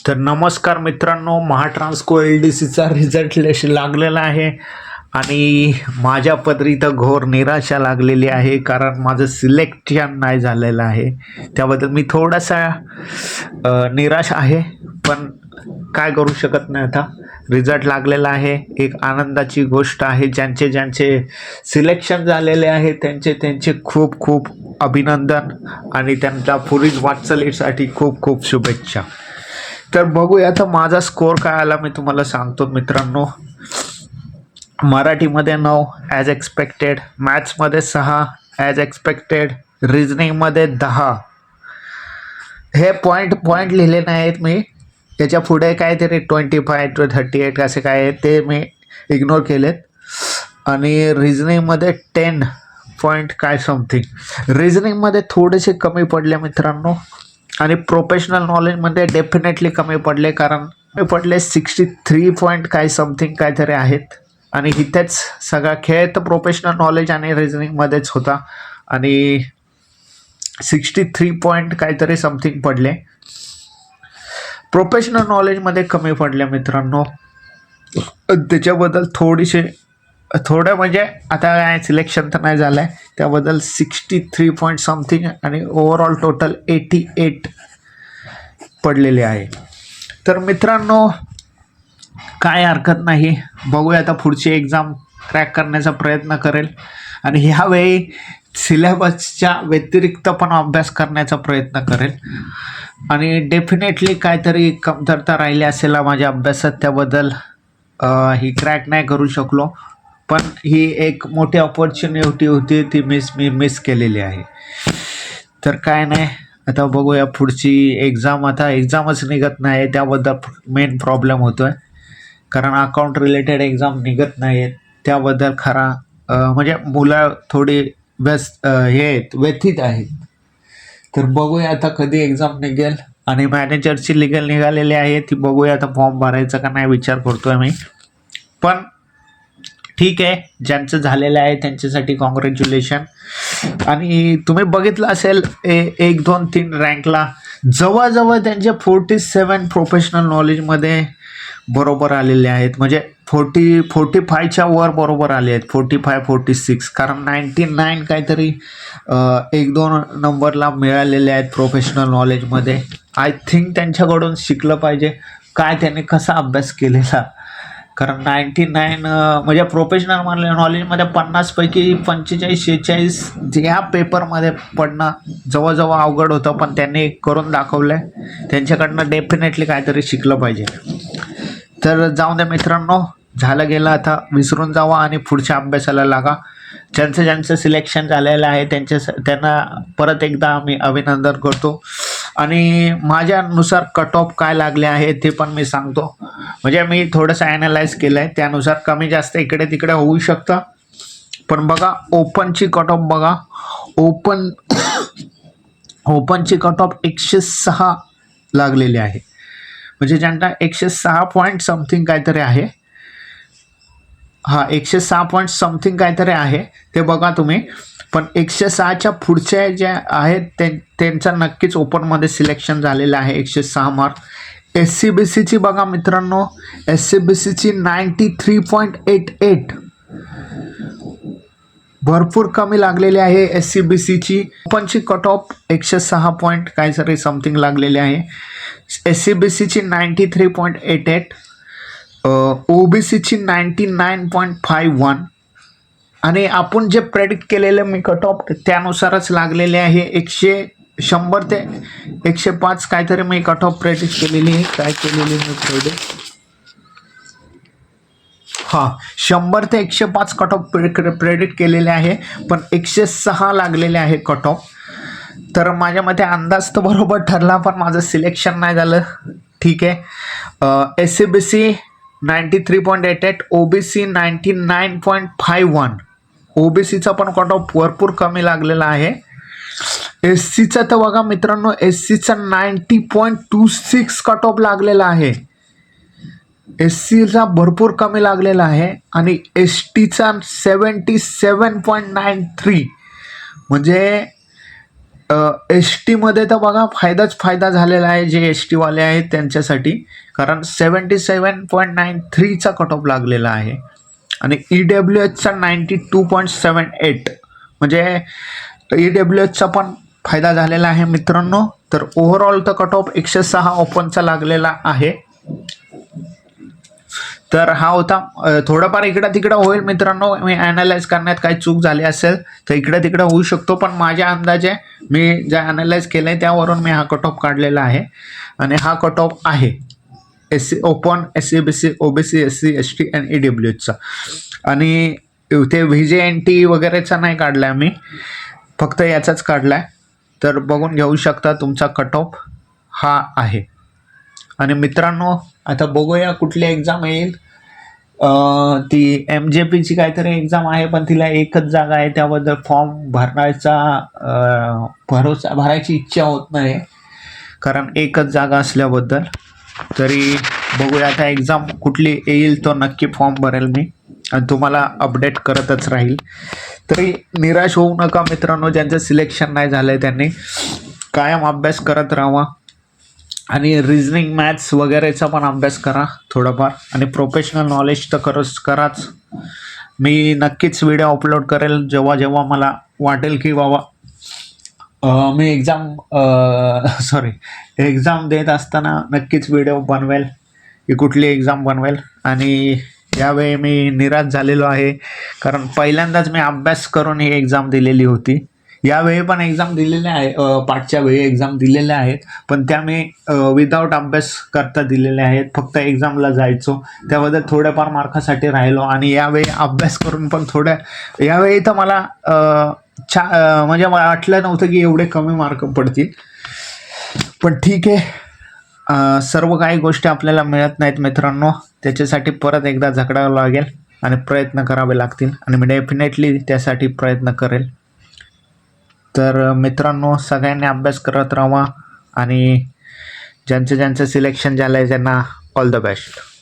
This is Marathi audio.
तर नमस्कार मित्रांनो, महाट्रान्सको LDCचा रिझल्ट लागलेला आहे आणि माझ्या पदरी तर घोर निराशा लागलेली आहे, कारण माझं सिलेक्शन नाही झालेलं आहे. त्याबद्दल मी थोडासा निराश आहे, पण काय करू शकत नाही. आता रिझल्ट लागलेला आहे, एक आनंदाची गोष्ट आहे. ज्यांचे ज्यांचे सिलेक्शन झालेले आहे त्यांचे त्यांचे खूप खूप अभिनंदन आणि त्यांच्या पुढील वाटचालीसाठी खूप खूप शुभेच्छा. तर बघूया आता माझा स्कोअर काय आला, मी तुम्हाला सांगतो मित्रांनो. मराठीमध्ये 9 ॲज एक्सपेक्टेड, मॅथ्समध्ये 6 ॲज एक्सपेक्टेड, रिझनिंगमध्ये 10. हे पॉईंट लिहिले नाहीत मी, त्याच्या पुढे काहीतरी 25 to 38 असे काय आहे ते मी इग्नोर केलेत. आणि रिझनिंगमध्ये 10 पॉईंट काय समथिंग, रिझनिंगमध्ये थोडेसे कमी पडले मित्रांनो. आणि प्रोफेशनल नॉलेजमध्ये डेफिनेटली कमी पडले, कारण कमी पडले 63 पॉईंट काय समथिंग काहीतरी आहेत. आणि इथेच सगळा खेळ तर प्रोफेशनल नॉलेज आणि रिझनिंगमध्येच होता आणि 63 पॉईंट काहीतरी समथिंग पडले. प्रोफेशनल नॉलेजमध्ये कमी पडले मित्रांनो. त्याच्याबद्दल थोडं म्हणजे आता काय सिलेक्शन तर नाही झालं आहे, त्याबद्दल 63 पॉईंट समथिंग आणि ओव्हरऑल टोटल 88 पडलेले आहे. तर मित्रांनो काय हरकत नाही, बघूया आता पुढची एक्झाम क्रॅक करण्याचा प्रयत्न करेल आणि ह्यावेळी सिलेबसच्या व्यतिरिक्त पण अभ्यास करण्याचा प्रयत्न करेल. आणि डेफिनेटली काहीतरी कमतरता राहिली असेल माझ्या अभ्यासात, त्याबद्दल ही क्रॅक नाही करू शकलो. पण ही एक मोठी ऑपॉर्च्युनिटी होती, ती मी मिस केलेली आहे. तर काय नाही, आता बघूया पुढची एक्झाम. आता एक्झामच निघत नाही, त्याबद्दल मेन प्रॉब्लेम होतो आहे, कारण अकाउंट रिलेटेड एक्झाम निघत नाही आहेत. त्याबद्दल खरा म्हणजे मुलं थोडी व्यथित आहेत. तर बघूया आता कधी एक्झाम निघेल. आणि मॅनेजरची लिगल निघालेली आहे, ती बघूया आता फॉर्म भरायचा का नाही विचार करतोय मी. पण ठीक आहे, ज्यांचं झालेलं आहे त्यांच्यासाठी कॉंग्रॅच्युलेशन. आणि तुम्ही बघितलं असेल 1, 2, 3 रँकला जवळजवळ त्यांचे 47 प्रोफेशनल नॉलेजमध्ये बरोबर आलेले आहेत, म्हणजे 45च्या वर बरोबर आले आहेत, 45, 46. कारण 99 काहीतरी 1-2 नंबरला मिळालेले आहेत प्रोफेशनल नॉलेजमध्ये. आय थिंक त्यांच्याकडून शिकलं पाहिजे काय त्यांनी कसा अभ्यास केलेला, कारण 99 म्हणजे प्रोफेशनल नॉलेजमध्ये 50 पैकी 45-46 ह्या पेपरमध्ये पडणं जवळजवळ अवघड होतं, पण त्यांनी करून दाखवलं आहे. त्यांच्याकडनं डेफिनेटली काहीतरी शिकलं पाहिजे. तर जाऊन द्या मित्रांनो, झालं गेलं, आता विसरून जावा आणि पुढच्या अभ्यासाला लागा. ज्यांचं सिलेक्शन झालेलं आहे त्यांना परत एकदा मी अभिनंदन करतो. आणि माझ्यानुसार कट ऑफ काय लागले आहे ते पण मी सांगतो. म्हणजे मी थोडंसं ॲनालाइज केलं आहे, त्यानुसार कमी जास्त इकडे तिकडे होऊ शकतं. पण बघा ओपनची कट ऑफ बघा, ओपनची कट ऑफ 106 लागलेली आहे. म्हणजे ज्यांना 106 पॉईंट समथिंग काहीतरी आहे, 106 पॉईंट समथिंग काहीतरी आहे ते बघा तुम्ही. पण 106च्या पुढचे जे आहेत त्यांचं नक्कीच ओपनमध्ये सिलेक्शन झालेलं आहे, 106 मार्क. SCBCची बघा मित्रांनो, SCBCची 93.88 भरपूर कमी लागलेली आहे SCBCची. ओपनची कट ऑफ 106 पॉईंट काहीतरी समथिंग लागलेले आहे. SCBCची 93.88, OBCची 99.51. आणि आपण जे प्रेडिक्ट केलेलं मी कट ऑफ त्यानुसारच लागलेले आहे. 100 ते 105 काहीतरी मी कट ऑफ प्रेडिक्ट केलेली आहे. काय केलेली मी प्रेडिक्ट, 100 ते 105 कट ऑफ प्रेडिक्ट केलेले आहे, पण 106 लागलेले आहे कट ऑफ. तर माझ्या मते अंदाज तर बरोबर ठरला, पण माझं सिलेक्शन नाही झालं. ठीक आहे. SCBC 93.88, OBC 99.51. OBCचा पण कट ऑफ भरपूर कमी लागलेला आहे. SCचा तर बघा मित्रांनो, SCचा 90.26 कट ऑफ लागलेला आहे. SCचा भरपूर कमी लागलेला आहे. आणि STचा 77.93. म्हणजे एस टीमध्ये तर बघा फायदाच फायदा झालेला आहे जे एस टीवाले आहेत त्यांच्यासाठी, कारण 77.93चा कट ऑफ लागलेला आहे आणि EWHचा 92.78, म्हणजे EWHचा पण फायदा झालेला आहे मित्रांनो. तर ओव्हरऑल तर कट ऑफ 106 ओपनचा लागलेला आहे. तर हा होता. थोडंफार इकडं तिकडं होईल मित्रांनो, मी ॲनालाइज करण्यात काही चूक झाली असेल तर इकडं तिकडं होऊ शकतो, पण माझ्या अंदाजे मी जे ॲनालाइज केलं आहे त्यावरून मी हा कट ऑफ काढलेला आहे आणि हा कट ऑफ आहे SC open, SC BC OBC SC ST आणि EWHचा. आणि ते VJNT वगैरेचा नाही काढला आहे मी, फक्त याचाच काढला आहे. तर बघून घेऊ शकता तुमचा कट ऑफ हा आहे. आणि मित्रांनो आता बघूया कुठली एक्झाम येईल. ती MJPची काहीतरी एक्झाम आहे, पण तिला एकच जागा आहे, त्याबद्दल फॉर्म भरायची इच्छा होत नाही कारण एकच जागा असल्याबद्दल. तरी बघूया आता एक्झाम कुठली येईल तो नक्की फॉर्म भरेल मी आणि तुम्हाला अपडेट करतच राहील. तरी निराश होऊ नका मित्रांनो, ज्यांचं सिलेक्शन नाही झालं आहे त्यांनी कायम अभ्यास करत राहावा आणि रिझनिंग मॅथ्स वगैरेचा पण अभ्यास करा थोडंफार, आणि प्रोफेशनल नॉलेज तर कराच. मी नक्कीच व्हिडिओ अपलोड करेल जेव्हा जेव्हा मला वाटेल की बाबा मी एक्झाम देत असताना नक्कीच व्हिडिओ बनवेल की कुठली एक्झाम बनवेल. आणि यावेळी मी निराश झालेलो आहे कारण पहिल्यांदाच मी अभ्यास करून ही एक्झाम दिलेली होती. यावेळी पण एक्झाम दिलेल्या आहे, पाठच्या वेळी एक्झाम दिलेल्या आहेत, पण त्या मी विदाऊट अभ्यास करता दिलेल्या आहेत. फक्त एक्झामला जायचो, त्याबद्दल थोड्याफार मार्कासाठी राहिलो. आणि यावेळी अभ्यास करून पण यावेळी तर मला म्हणजे मला वाटलं नव्हतं की एवढे कमी मार्क पडतील, पण ठीक आहे. सर्व काही गोष्टी आपल्याला मिळत नाहीत मित्रांनो, त्याच्यासाठी परत एकदा झगडावं लागेल आणि प्रयत्न करावे लागतील आणि मी डेफिनेटली त्यासाठी प्रयत्न करेल. तर मित्रांनो सगळ्यांनी अभ्यास करत राहा आणि ज्यांचं सिलेक्शन झालं आहे त्यांना ऑल द बेस्ट.